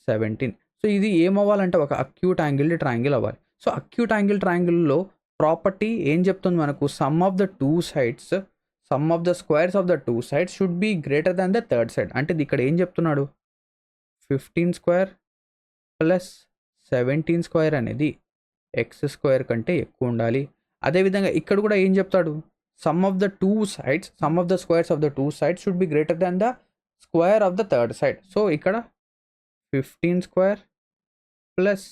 Speaker 1: 17. సో ఇది ఏమవ్వాలంటే ఒక అక్యూట్ యాంగిల్డ్ ట్రయాంగిల్ అవ్వాలి. సో అక్యూట్ యాంగిల్ ట్రయాంగిల్లో ప్రాపర్టీ ఏం చెప్తుంది మనకు, some of the squares of the two sides should be greater than the third side. అంటే ఇక్కడ ఏం చెప్తున్నాడు, 15² + 17² అనేది x² కంటే ఎక్కువ ఉండాలి. అదేవిధంగా ఇక్కడ కూడా ఏం చెప్తాడు, some of the squares of the two sides should be greater than the square of the third side. So ఇక్కడ 15² +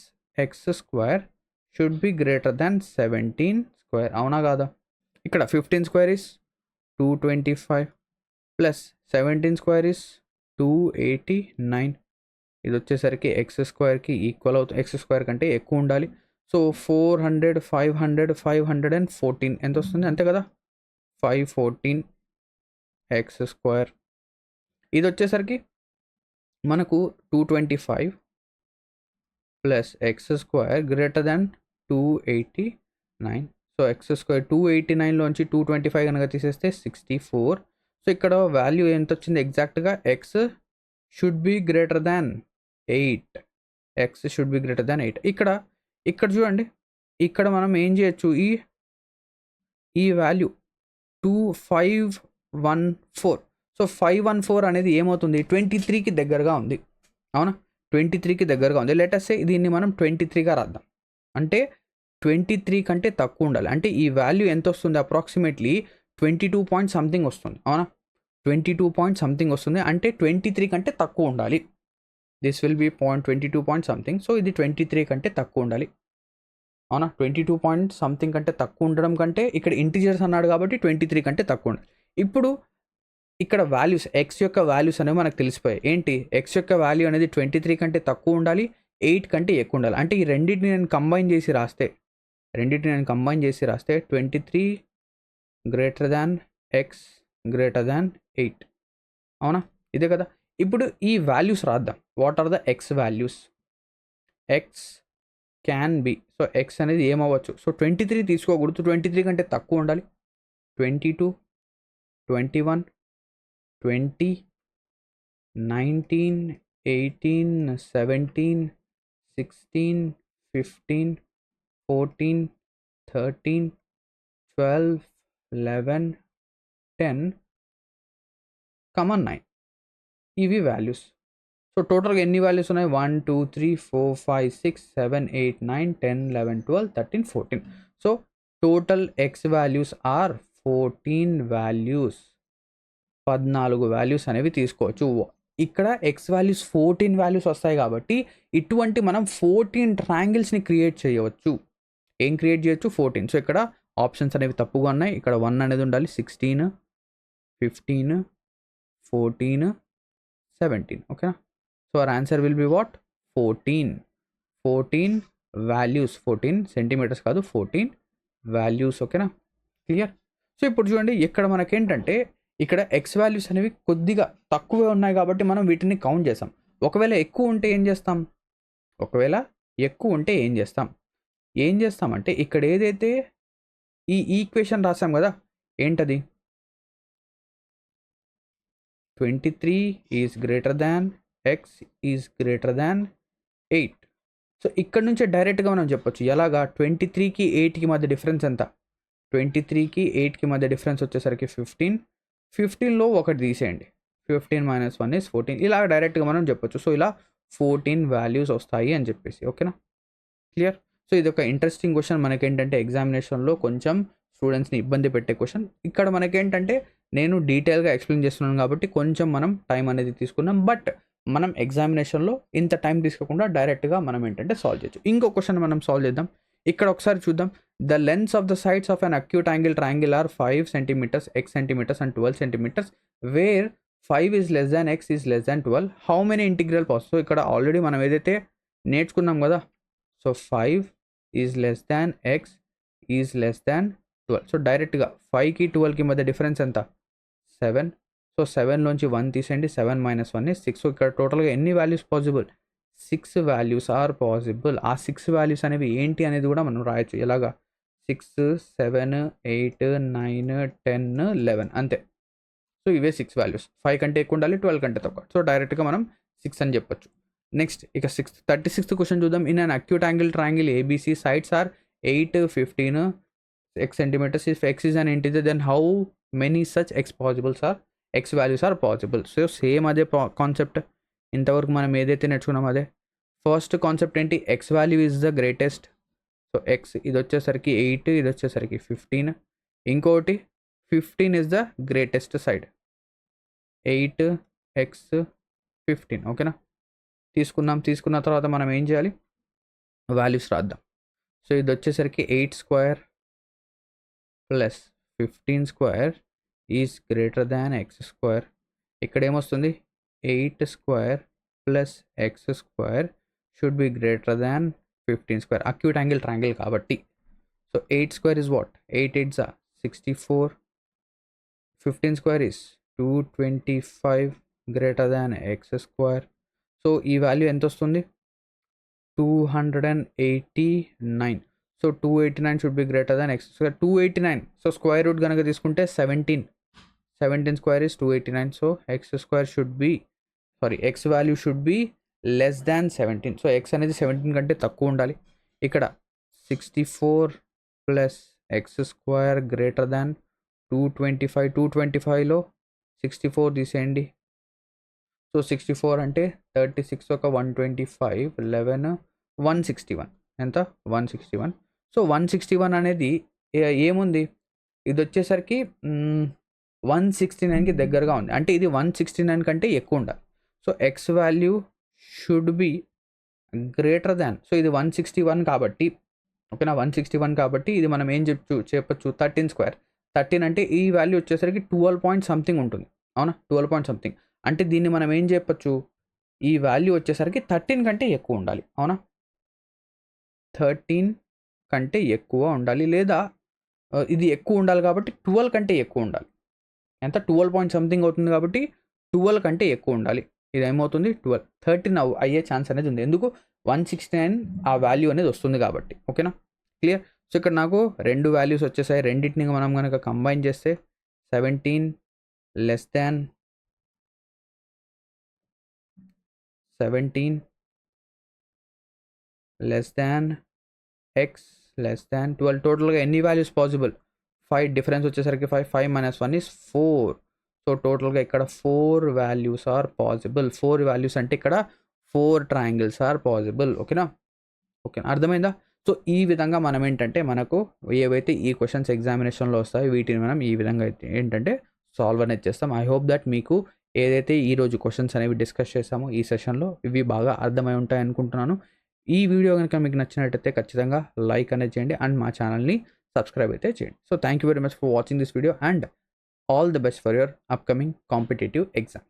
Speaker 1: x² షుడ్ బి గ్రేటర్ దాన్ 17². అవునా కాదా, ఇక్కడ 15² ఈస్ 225 + 17² ఈస్ 289. ఇది వచ్చేసరికి x²కి ఈక్వల్ అవుతుంది, x² కంటే ఎక్కువ ఉండాలి. సో 400 500 514 ఎంత వస్తుంది, అంతే కదా, 514 x². ఇది వచ్చేసరికి మనకు 225 + x² greater than 289. So x² 289లోంచి 225 కనుక తీసేస్తే 64. సో ఇక్కడ వాల్యూ ఎంత వచ్చింది ఎగ్జాక్ట్గా, x should be greater than 8, X should be greater than 8. ఇక్కడ చూడండి, ఇక్కడ మనం ఏం చేయొచ్చు, ఈ వాల్యూ 2514. సో 514 అనేది ఏమవుతుంది, 23కి దగ్గరగా ఉంది, అవునా? 23కి దగ్గరగా ఉంది. లెటస్ సే దీన్ని మనం 23గా రాద్దాం. అంటే 23 కంటే తక్కువ ఉండాలి. అంటే ఈ వాల్యూ ఎంత వస్తుంది, అప్రాక్సిమేట్లీ 22 పాయింట్ సంథింగ్ వస్తుంది, అవునా? 22 పాయింట్ సంథింగ్ వస్తుంది. అంటే 23 కంటే తక్కువ ఉండాలి. This will B 22 point something. So ఇది 23 కంటే తక్కువ ఉండాలి, అవునా? 22 పాయింట్ సంథింగ్ కంటే తక్కువ ఉండడం కంటే, ఇక్కడ ఇంటిజర్స్ అన్నాడు కాబట్టి 23 కంటే తక్కువ ఉండాలి. ఇప్పుడు ఇక్కడ వాల్యూస్, ఎక్స్ యొక్క వాల్యూస్ అనేవి మనకు తెలిసిపోయాయి. ఏంటి, ఎక్స్ యొక్క వాల్యూ అనేది 23 కంటే తక్కువ ఉండాలి, 8 కంటే ఎక్కువ ఉండాలి. అంటే ఈ రెండింటిని నేను కంబైన్ చేసి రాస్తే 23 greater than x greater than 8, అవునా? ఇదే కదా. ఇప్పుడు ఈ వాల్యూస్ రాద్దాం. What are the x values? X can be, so x అనేది ఏమవ్వచ్చు, సో 23 తీసుకోకూడదు, 23 కంటే తక్కువ ఉండాలి. 22, 21, 20, 19, 18, 17, 16, 15, 14, 13, 12, 11, 10, 9. ఇవి వాల్యూస్. సో టోటల్గా ఎన్ని వాల్యూస్ ఉన్నాయి, 1 2 3 4 5 6 7 8 9 10 11 12 13 14. So total x values are 14 values. 14 values అనేవి తీసుకోవచ్చు. ఇక్కడ ఎక్స్ వాల్యూస్ 14 వాల్యూస్ వస్తాయి కాబట్టి ఇటువంటి మనం 14 ట్రయాంగిల్స్ని క్రియేట్ చేయవచ్చు. ఏం క్రియేట్ చేయొచ్చు, 14. సో ఇక్కడ ఆప్షన్స్ అనేవి తప్పుగా ఉన్నాయి. ఇక్కడ 1 అనేది ఉండాలి, 16, 15, 14, 17, ఓకేనా? So our answer will be what, 14 values, 14 centimeters కాదు, 14 వాల్యూస్, ఓకేనా? క్లియర్. సో ఇప్పుడు చూడండి, ఇక్కడ మనకేంటంటే ఇక్కడ ఎక్స్ వాల్యూస్ అనేవి కొద్దిగా తక్కువే ఉన్నాయి కాబట్టి మనం వీటిని కౌంట్ చేస్తాం. ఒకవేళ ఎక్కువ ఉంటే ఏం చేస్తాం, అంటే ఇక్కడ ఏదైతే ఈ ఈక్వేషన్ రాసాం కదా, ఏంటది, 23 is greater than X is greater than 8. So ఇక్కడ నుంచి డైరెక్ట్గా మనం చెప్పొచ్చు ఎలాగా, 23కి 8కి మధ్య డిఫరెన్స్ ఎంత, 23కి 8కి మధ్య డిఫరెన్స్ వచ్చేసరికి 15. 15లో ఒకటి తీసేయండి, 15 - 1 is 14. ఇలా డైరెక్ట్గా మనం చెప్పొచ్చు. సో ఇలా 14 వాల్యూస్ వస్తాయి అని చెప్పేసి, ఓకేనా? క్లియర్. సో ఇది ఒక ఇంట్రెస్టింగ్ క్వశ్చన్. మనకేంటంటే ఎగ్జామినేషన్లో కొంచెం స్టూడెంట్స్ని ఇబ్బంది పెట్టే క్వశ్చన్. ఇక్కడ మనకేంటంటే నేను డీటెయిల్గా ఎక్స్ప్లెయిన్ చేస్తున్నాను కాబట్టి కొంచెం మనం టైం అనేది తీసుకున్నాం. బట్ మనం ఎగ్జామినేషన్లో ఇంత టైం తీసుకోకుండా డైరెక్ట్గా మనం ఏంటంటే సాల్వ్ చేయొచ్చు. ఇంకో క్వశ్చన్ మనం సాల్వ్ చేద్దాం. ఇక్కడ ఒకసారి చూద్దాం. The lengths of the sides of an acute angle triangle are 5 centimeters, x centimeters and 12 centimeters, where 5 is less than x is less than 12. How many integral pass? So ఇక్కడ already మనం ఏదైతే నేర్చుకున్నాం కదా, so 5 is less than x is less than 12. So డైరెక్ట్గా 5కి 12కి మధ్య difference ఎంత, 7. So 7లోంచి 1 తీసేయండి, 7 - 1 is 6. సో ఇక్కడ టోటల్గా ఎన్ని values possible, 6 values are possible. ఆ 6 వాల్యూస్ అనేవి ఏంటి అనేది కూడా మనం రాయొచ్చు. ఎలాగా, 6, 7, 8, 9, 10, 11 అంతే. సో ఇవే 6 వాల్యూస్. 5 కంటే ఎక్కువ ఉండాలి, 12 కంటే తక్కువ. సో డైరెక్ట్గా మనం 6 అని చెప్పొచ్చు. నెక్స్ట్ ఇక 36th క్వశ్చన్ చూద్దాం. In an acute angle triangle ABC sides are 8, 15 x centimeters. If x is an integer, then how many such x values are possible? So same అదే కాన్సెప్ట్. ఇంతవరకు మనం ఏదైతే నేర్చుకున్నాం అదే. ఫస్ట్ కాన్సెప్ట్ ఏంటి, X value is the greatest. So X ఇది వచ్చేసరికి 8, ఇది వచ్చేసరికి 15. ఇంకోటి 15 is the greatest side, 8, x, 15, ఓకేనా? తీసుకున్న తర్వాత మనం ఏం చేయాలి, వాల్యూస్ రాద్దాం. సో ఇది వచ్చేసరికి 8 square plus 15 square is greater than x square. ఇక్కడ ఏమొస్తుంది, 8 square plus x square should be greater than 15 square. Acute angle triangle కాబట్టి. So 8 square is what, 8 8s are 64. 15 square is 225 greater than x square. So ఈ value ఎంత వస్తుంది, 289. So 289 should be greater than x square. 289, so square root కనుక తీసుకుంటే 17 square is 289. So X square should B, sorry, X value should be less than 17. So x అనేది 17 కంటే తక్కువ ఉండాలి. ఇక్కడ 64 plus x square greater than 225. 225లో 64 తీసేయండి. So 64 అంటే 36 ఒక 125 11 161 ఎంత 161. సో 161 అనేది ఏముంది, ఇది వచ్చేసరికి 169కి దగ్గరగా ఉంది. అంటే ఇది 169 కంటే ఎక్కువ ఉండాలి. So x value should be greater than, so ఇది 161 కాబట్టి ఓకేనా, 161 కాబట్టి ఇది మనం ఏం చెప్పచ్చు 13 స్క్వేర్. 13 అంటే ఈ వాల్యూ వచ్చేసరికి 12 పాయింట్ సంథింగ్ ఉంటుంది, అవునా, 12 పాయింట్ సంథింగ్. అంటే దీన్ని మనం ఏం చెప్పచ్చు, ఈ వాల్యూ వచ్చేసరికి 13 కంటే ఎక్కువ ఉండాలి, అవునా, 13 కంటే ఎక్కువ ఉండాలి, లేదా ఇది ఎక్కువ ఉండాలి కాబట్టి 12 కంటే ఎక్కువ ఉండాలి. ఎంత 12 పాయింట్ సంథింగ్ అవుతుంది కాబట్టి 12 కంటే ఎక్కువ ఉండాలి. ఇది ఏమవుతుంది 12, 13 అయ్యే ఛాన్స్ అనేది ఉంది. ఎందుకు 169 ఆ వాల్యూ అనేది వస్తుంది కాబట్టి, ఓకేనా, క్లియర్. సో ఇక్కడ నాకు రెండు వాల్యూస్ వచ్చేసాయి. రెండింటిని మనం కనుక కంబైన్ చేస్తే 17 less than 17 less than x less than 12. టోటల్గా ఎన్ని వాల్యూస్ పాసిబుల్, 5. డిఫరెన్స్ వచ్చేసరికి 5. 5 - 1 is 4. సో టోటల్గా ఇక్కడ 4 వాల్యూస్ ఆర్ పాసిబుల్. 4 వాల్యూస్ అంటే ఇక్కడ 4 ట్రయాంగిల్స్ ఆర్ పాసిబుల్, ఓకేనా. ఓకేనా, అర్థమైందా. సో ఈ విధంగా మనం ఏంటంటే మనకు ఏవైతే ఈ క్వశ్చన్స్ ఎగ్జామినేషన్లో వస్తాయో వీటిని మనం ఈ విధంగా అయితే ఏంటంటే సాల్వ్ అనేది చేస్తాం. ఐ హోప్ దట్ మీకు ఏదైతే ఈరోజు క్వశ్చన్స్ అనేవి డిస్కస్ చేసామో ఈ సెషన్లో ఇవి బాగా అర్థమై ఉంటాయి అనుకుంటున్నాను. ఈ వీడియో కనుక మీకు నచ్చినట్టయితే ఖచ్చితంగా లైక్ అనేది చేయండి అండ్ మా ఛానల్ని సబ్స్క్రైబ్ అయితే చేయండి. So thank you very much for watching this video and all the best for your upcoming competitive exams.